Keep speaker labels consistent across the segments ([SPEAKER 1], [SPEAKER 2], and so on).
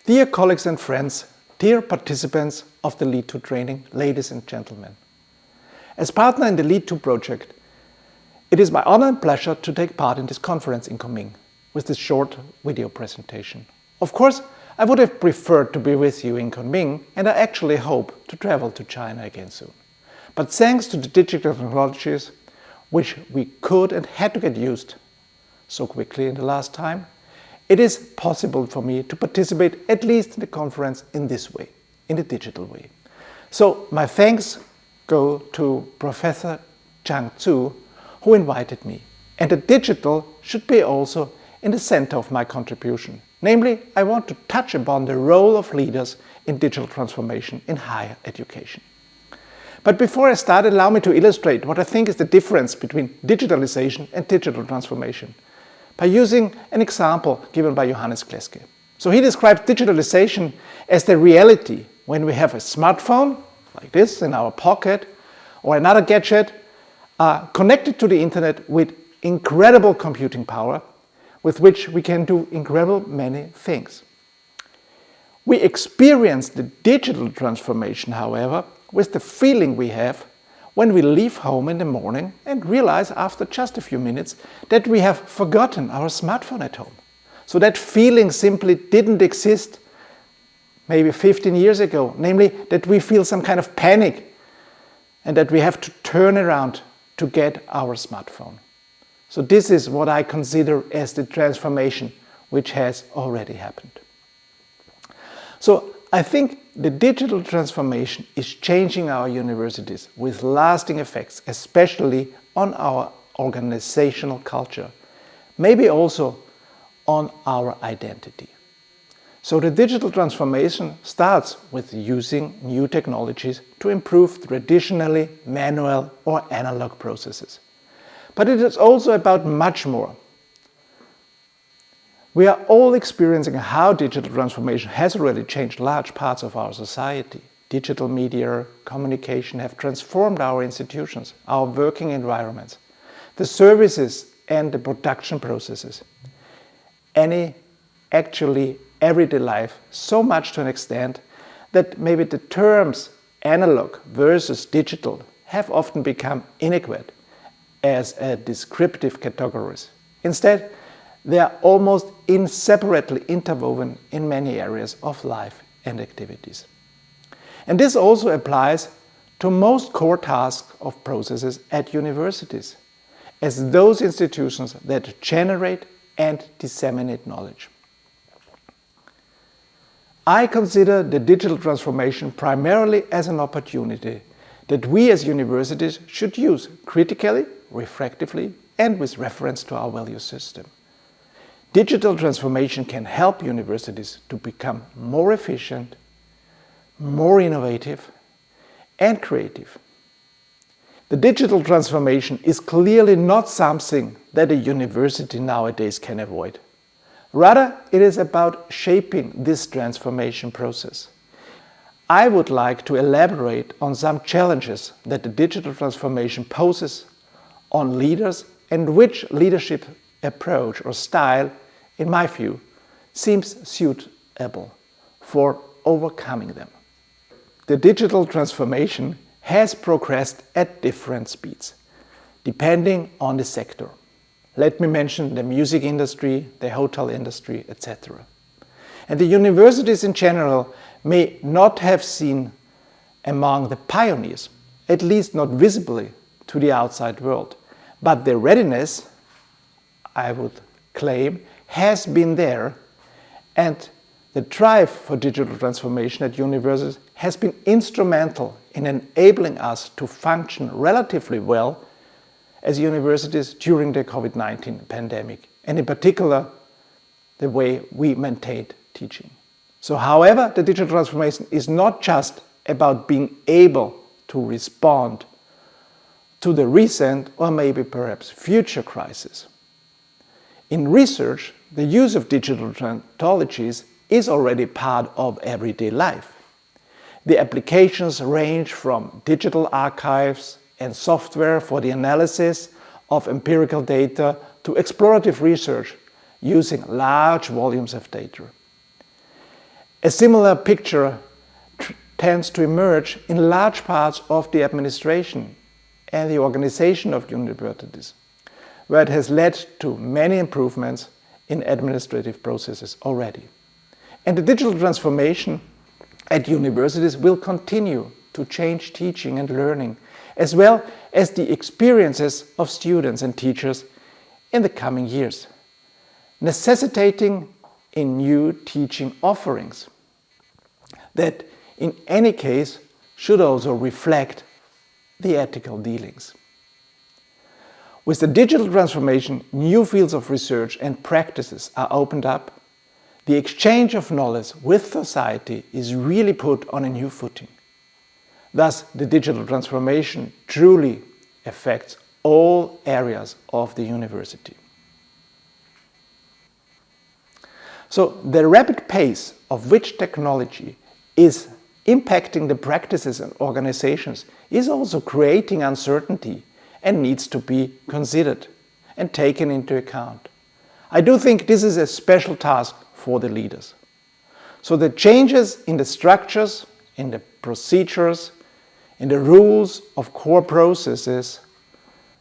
[SPEAKER 1] Dear colleagues and friends, dear participants of the LEAD2 training, ladies and gentlemen. As partner in the LEAD2 project, it is my honor and pleasure to take part in this conference in Kunming with this short video presentation. Of course, I would have preferred to be with you in Kunming, and I actually hope to travel to China again soon. But thanks to the digital technologies, which we could and had to get used so quickly in the last time, it is possible for me to participate at least in the conference in this way, in the digital way. So my thanks go to Professor Zhang Zhu, who invited me. And the digital should be also in the center of my contribution. Namely, I want to touch upon the role of leaders in digital transformation in higher education. But before I start, allow me to illustrate what I think is the difference between digitalization and digital transformation by using an example given by Johannes Kleske. So he describes digitalization as the reality when we have a smartphone, like this, in our pocket, or another gadget, connected to the internet with incredible computing power, with which we can do incredible many things. We experience the digital transformation, however, with the feeling we have when we leave home in the morning and realize after just a few minutes that we have forgotten our smartphone at home. So that feeling simply didn't exist maybe 15 years ago, namely that we feel some kind of panic and that we have to turn around to get our smartphone. So this is what I consider as the transformation which has already happened. So I think the digital transformation is changing our universities with lasting effects, especially on our organizational culture, maybe also on our identity. So the digital transformation starts with using new technologies to improve traditionally manual or analog processes. But it is also about much more. We are all experiencing how digital transformation has already changed large parts of our society. Digital media, communication have transformed our institutions, our working environments, the services and the production processes. Actually everyday life so much to an extent that maybe the terms analog versus digital have often become inadequate as a descriptive categories. Instead, they are almost inseparably interwoven in many areas of life and activities. And this also applies to most core tasks of processes at universities, as those institutions that generate and disseminate knowledge. I consider the digital transformation primarily as an opportunity that we as universities should use critically, reflectively, and with reference to our value system. Digital transformation can help universities to become more efficient, more innovative, and creative. The digital transformation is clearly not something that a university nowadays can avoid. Rather, it is about shaping this transformation process. I would like to elaborate on some challenges that the digital transformation poses on leaders and which leadership approach or style, in my view, seems suitable for overcoming them. The digital transformation has progressed at different speeds, depending on the sector. Let me mention the music industry, the hotel industry, etc. And the universities in general may not have seen among the pioneers, at least not visibly to the outside world. But their readiness, I would claim, has been there, and the drive for digital transformation at universities has been instrumental in enabling us to function relatively well as universities during the COVID-19 pandemic, and in particular, the way we maintained teaching. So, however, the digital transformation is not just about being able to respond to the recent or maybe perhaps future crisis. In research, the use of digital technologies is already part of everyday life. The applications range from digital archives and software for the analysis of empirical data to explorative research using large volumes of data. A similar picture tends to emerge in large parts of the administration and the organization of universities, where it has led to many improvements in administrative processes already. And the digital transformation at universities will continue to change teaching and learning, as well as the experiences of students and teachers in the coming years, necessitating in new teaching offerings that in any case should also reflect the ethical dealings. With the digital transformation, new fields of research and practices are opened up. The exchange of knowledge with society is really put on a new footing. Thus, the digital transformation truly affects all areas of the university. So, the rapid pace of which technology is impacting the practices and organizations is also creating uncertainty and needs to be considered and taken into account. I do think this is a special task for the leaders. So the changes in the structures, in the procedures, in the rules of core processes,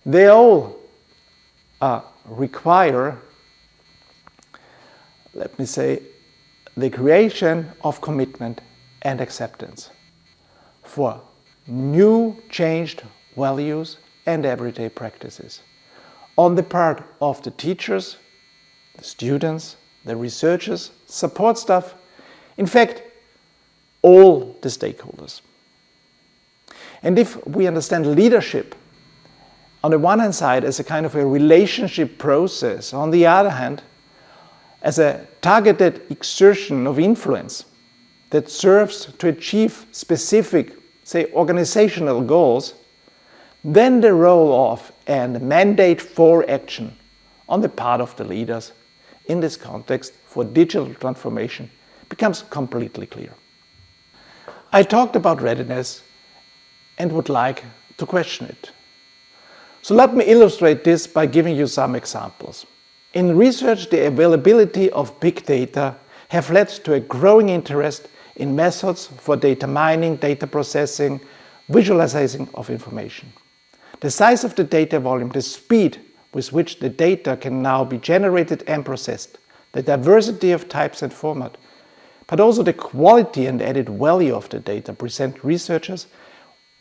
[SPEAKER 1] they all require, let me say, the creation of commitment and acceptance for new changed values and everyday practices on the part of the teachers, the students, the researchers, support staff, in fact, all the stakeholders. And if we understand leadership on the one hand side as a kind of a relationship process, on the other hand, as a targeted exertion of influence that serves to achieve specific, say, organizational goals, then the role of and the mandate for action on the part of the leaders in this context for digital transformation becomes completely clear. I talked about readiness and would like to question it. So let me illustrate this by giving you some examples. In research, the availability of big data have led to a growing interest in methods for data mining, data processing, visualization of information. The size of the data volume, the speed with which the data can now be generated and processed, the diversity of types and format, but also the quality and added value of the data present researchers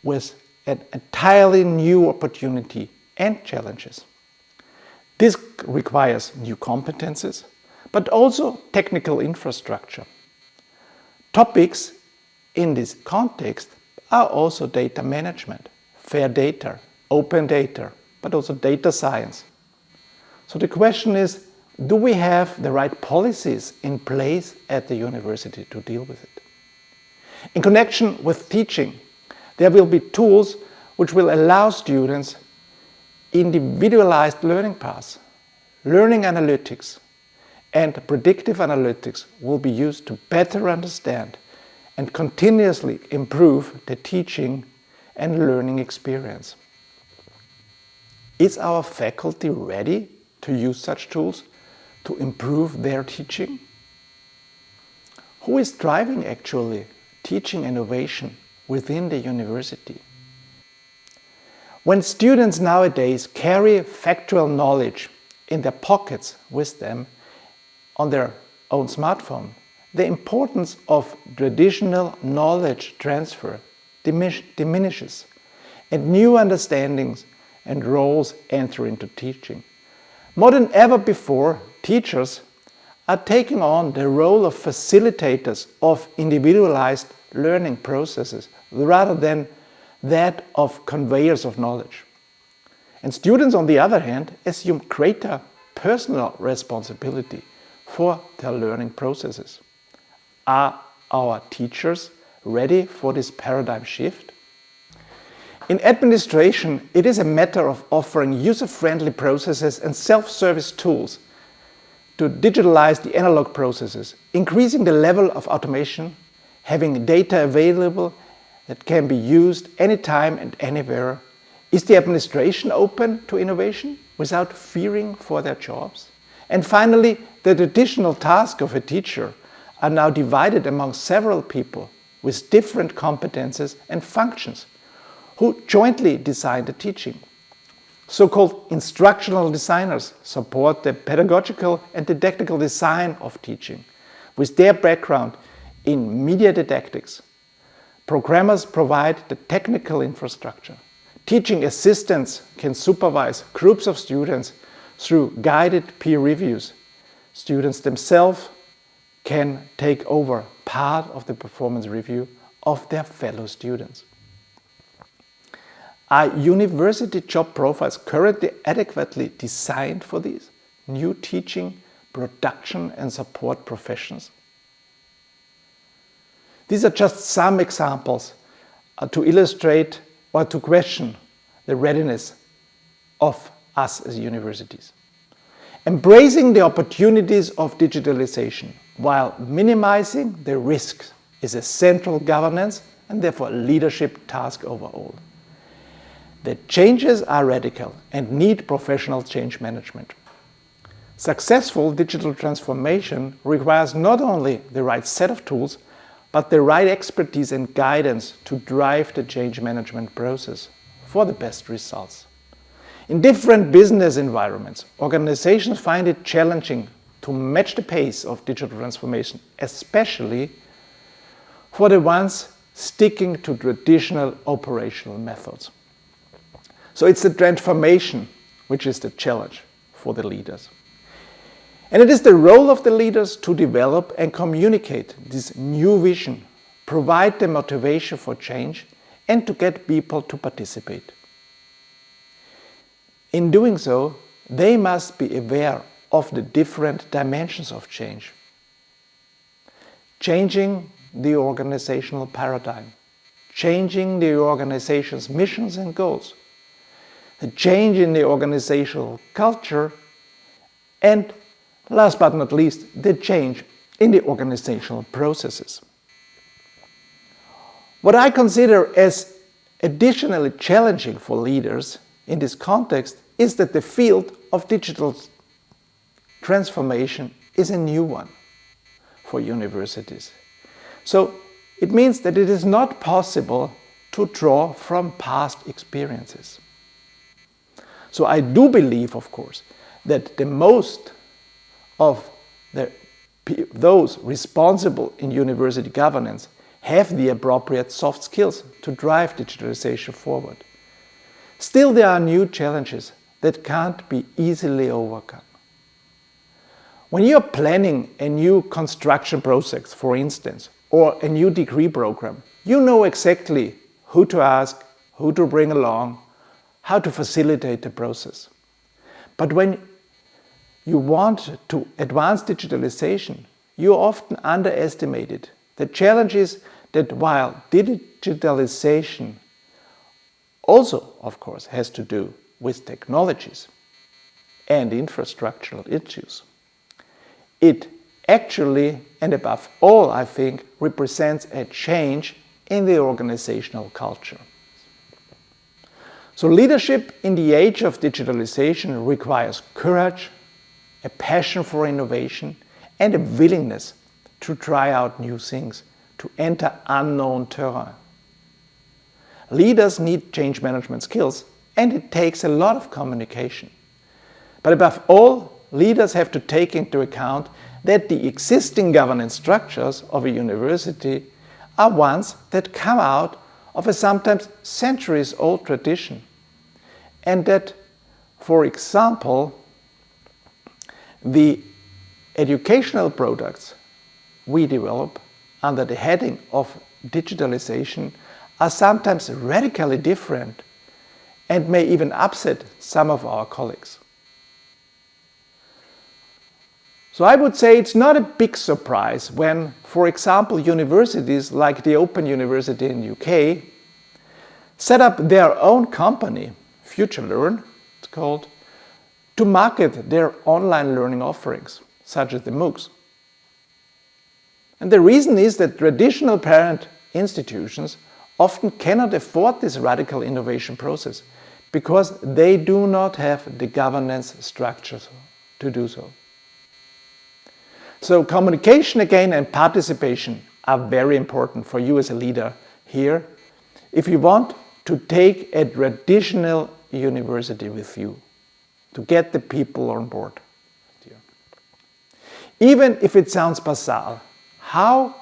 [SPEAKER 1] with an entirely new opportunity and challenges. This requires new competences, but also technical infrastructure. Topics in this context are also data management, fair data, open data, but also data science. So the question is, do we have the right policies in place at the university to deal with it? In connection with teaching, there will be tools which will allow students individualized learning paths. Learning analytics and predictive analytics will be used to better understand and continuously improve the teaching and learning experience. Is our faculty ready to use such tools to improve their teaching? Who is driving actually teaching innovation within the university? When students nowadays carry factual knowledge in their pockets with them on their own smartphone, the importance of traditional knowledge transfer diminishes and new understandings and roles enter into teaching. More than ever before, teachers are taking on the role of facilitators of individualized learning processes rather than that of conveyors of knowledge. And students, on the other hand, assume greater personal responsibility for their learning processes. Are our teachers ready for this paradigm shift? In administration, it is a matter of offering user-friendly processes and self-service tools to digitalize the analog processes, increasing the level of automation, having data available that can be used anytime and anywhere. Is the administration open to innovation without fearing for their jobs? And finally, the traditional task of a teacher, are now divided among several people with different competences and functions who jointly design the teaching. So-called instructional designers support the pedagogical and didactical design of teaching with their background in media didactics. Programmers provide the technical infrastructure. Teaching assistants can supervise groups of students through guided peer reviews. Students themselves can take over part of the performance review of their fellow students. Are university job profiles currently adequately designed for these new teaching, production and support professions? These are just some examples to illustrate or to question the readiness of us as universities. Embracing the opportunities of digitalization while minimizing the risks is a central governance and therefore leadership task overall. The changes are radical and need professional change management. Successful digital transformation requires not only the right set of tools, but the right expertise and guidance to drive the change management process for the best results. In different business environments, organizations find it challenging to match the pace of digital transformation, especially for the ones sticking to traditional operational methods. So it's the transformation which is the challenge for the leaders. And it is the role of the leaders to develop and communicate this new vision, provide the motivation for change, and to get people to participate. In doing so, they must be aware of the different dimensions of change. Changing the organizational paradigm, changing the organization's missions and goals, the change in the organizational culture, and last but not least, the change in the organizational processes. What I consider as additionally challenging for leaders in this context is that the field of digital transformation is a new one for universities. So it means that it is not possible to draw from past experiences. So I do believe, of course, that the most of those responsible in university governance have the appropriate soft skills to drive digitalization forward. Still, there are new challenges that can't be easily overcome. When you're planning a new construction project, for instance, or a new degree program, you know exactly who to ask, who to bring along, how to facilitate the process. But when you want to advance digitalization, you often underestimate it. The challenge is that while digitalization also, of course, has to do with technologies and infrastructural issues, it actually, and above all, I think, represents a change in the organizational culture. So leadership in the age of digitalization requires courage, a passion for innovation, and a willingness to try out new things, to enter unknown terrain. Leaders need change management skills, and it takes a lot of communication. But above all, leaders have to take into account that the existing governance structures of a university are ones that come out of a sometimes centuries-old tradition, and that, for example, the educational products we develop under the heading of digitalization are sometimes radically different and may even upset some of our colleagues. So I would say it's not a big surprise when, for example, universities like the Open University in the UK set up their own company, FutureLearn, it's called, to market their online learning offerings, such as the MOOCs. And the reason is that traditional parent institutions often cannot afford this radical innovation process because they do not have the governance structures to do so. So communication again and participation are very important for you as a leader here if you want to take a traditional university with you, to get the people on board. Even if it sounds basal, how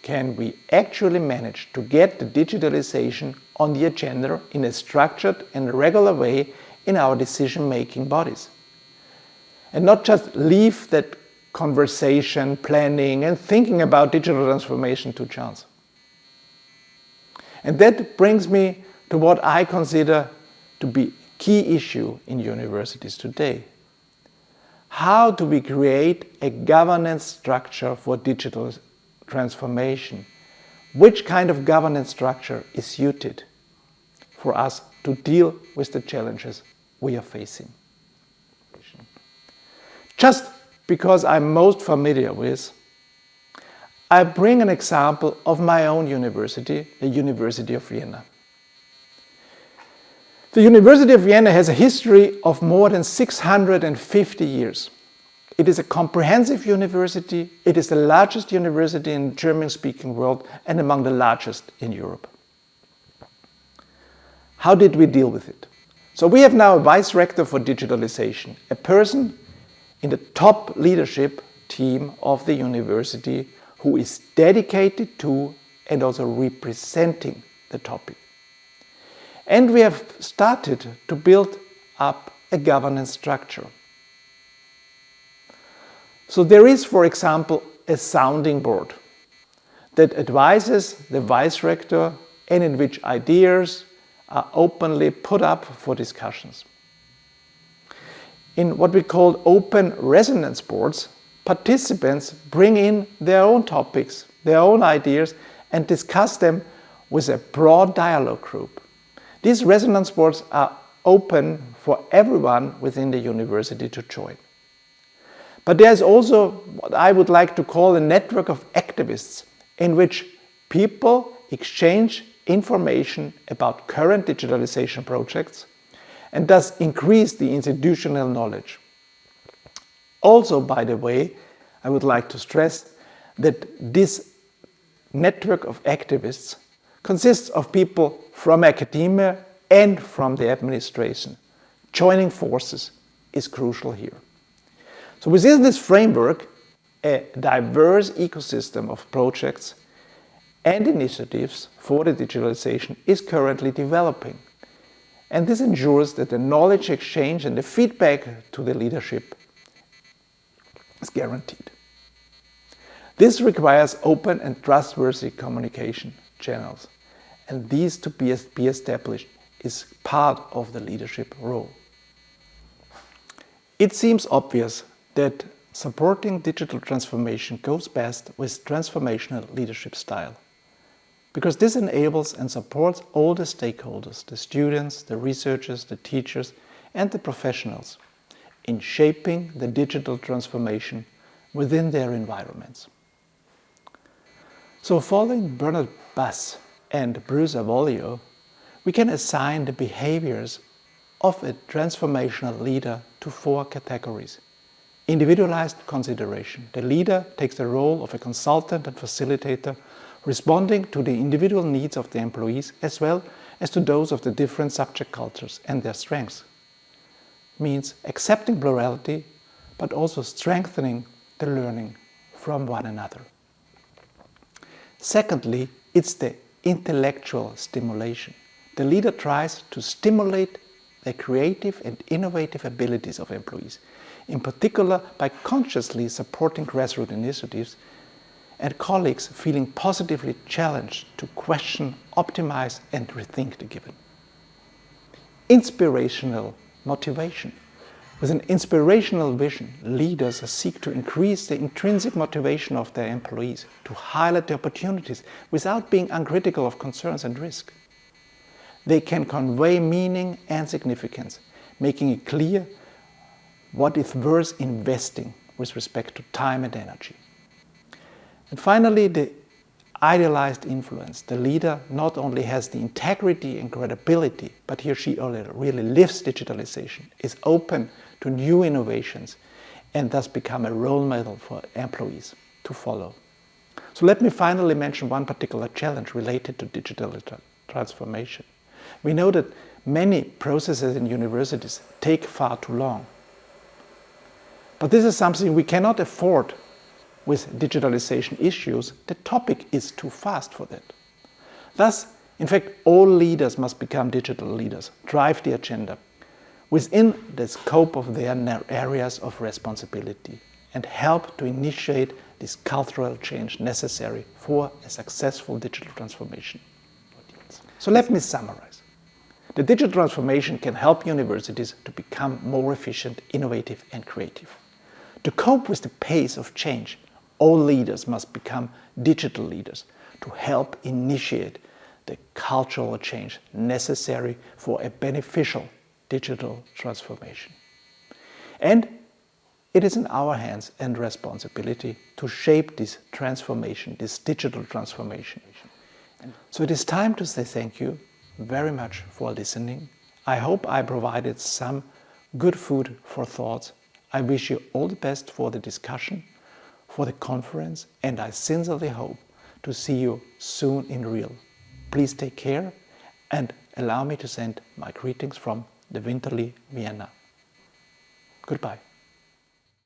[SPEAKER 1] can we actually manage to get the digitalization on the agenda in a structured and regular way in our decision-making bodies? And not just leave that conversation, planning and thinking about digital transformation to chance. And that brings me to what I consider to be a key issue in universities today. How do we create a governance structure for digital transformation? Which kind of governance structure is suited for us to deal with the challenges we are facing? Just because I'm most familiar with, I bring an example of my own university, the University of Vienna. The University of Vienna has a history of more than 650 years. It is a comprehensive university. It is the largest university in the German-speaking world and among the largest in Europe. How did we deal with it? So we have now a vice rector for digitalization, a person in the top leadership team of the university who is dedicated to and also representing the topic. And we have started to build up a governance structure. So there is, for example, a sounding board that advises the vice rector and in which ideas are openly put up for discussions. In what we call open resonance boards, participants bring in their own topics, their own ideas, and discuss them with a broad dialogue group. These resonance boards are open for everyone within the university to join. But there's also what I would like to call a network of activists in which people exchange information about current digitalization projects and thus increase the institutional knowledge. Also, by the way, I would like to stress that this network of activists consists of people from academia and from the administration. Joining forces is crucial here. So within this framework, a diverse ecosystem of projects and initiatives for the digitalization is currently developing. And this ensures that the knowledge exchange and the feedback to the leadership is guaranteed. This requires open and trustworthy communication channels, and these to be established is part of the leadership role. It seems obvious that supporting digital transformation goes best with transformational leadership style, because this enables and supports all the stakeholders, the students, the researchers, the teachers, and the professionals in shaping the digital transformation within their environments. So following Bernard Bass and Bruce Avolio, we can assign the behaviors of a transformational leader to 4 categories. Individualized consideration. The leader takes the role of a consultant and facilitator, responding to the individual needs of the employees as well as to those of the different subject cultures and their strengths. Means accepting plurality, but also strengthening the learning from one another. Secondly, it's the intellectual stimulation. The leader tries to stimulate the creative and innovative abilities of employees, in particular by consciously supporting grassroots initiatives and colleagues feeling positively challenged to question, optimize, and rethink the given. Inspirational motivation. With an inspirational vision, leaders seek to increase the intrinsic motivation of their employees, to highlight the opportunities without being uncritical of concerns and risk. They can convey meaning and significance, making it clear what is worth investing with respect to time and energy. And finally, the idealized influence. The leader not only has the integrity and credibility, but he or she really lives digitalization, is open to new innovations, and thus become a role model for employees to follow. So let me finally mention one particular challenge related to digital transformation. We know that many processes in universities take far too long. But this is something we cannot afford with digitalization issues. The topic is too fast for that. Thus, in fact, all leaders must become digital leaders, drive the agenda within the scope of their areas of responsibility, and help to initiate this cultural change necessary for a successful digital transformation. So let me summarize. The digital transformation can help universities to become more efficient, innovative, and creative. To cope with the pace of change, all leaders must become digital leaders to help initiate the cultural change necessary for a beneficial digital transformation. And it is in our hands and responsibility to shape this transformation, this digital transformation. So it is time to say thank you very much for listening. I hope I provided some good food for thought. I wish you all the best for the discussion, for the conference, and I sincerely hope to see you soon in real. Please take care and allow me to send my greetings from the winterly Vienna. Goodbye.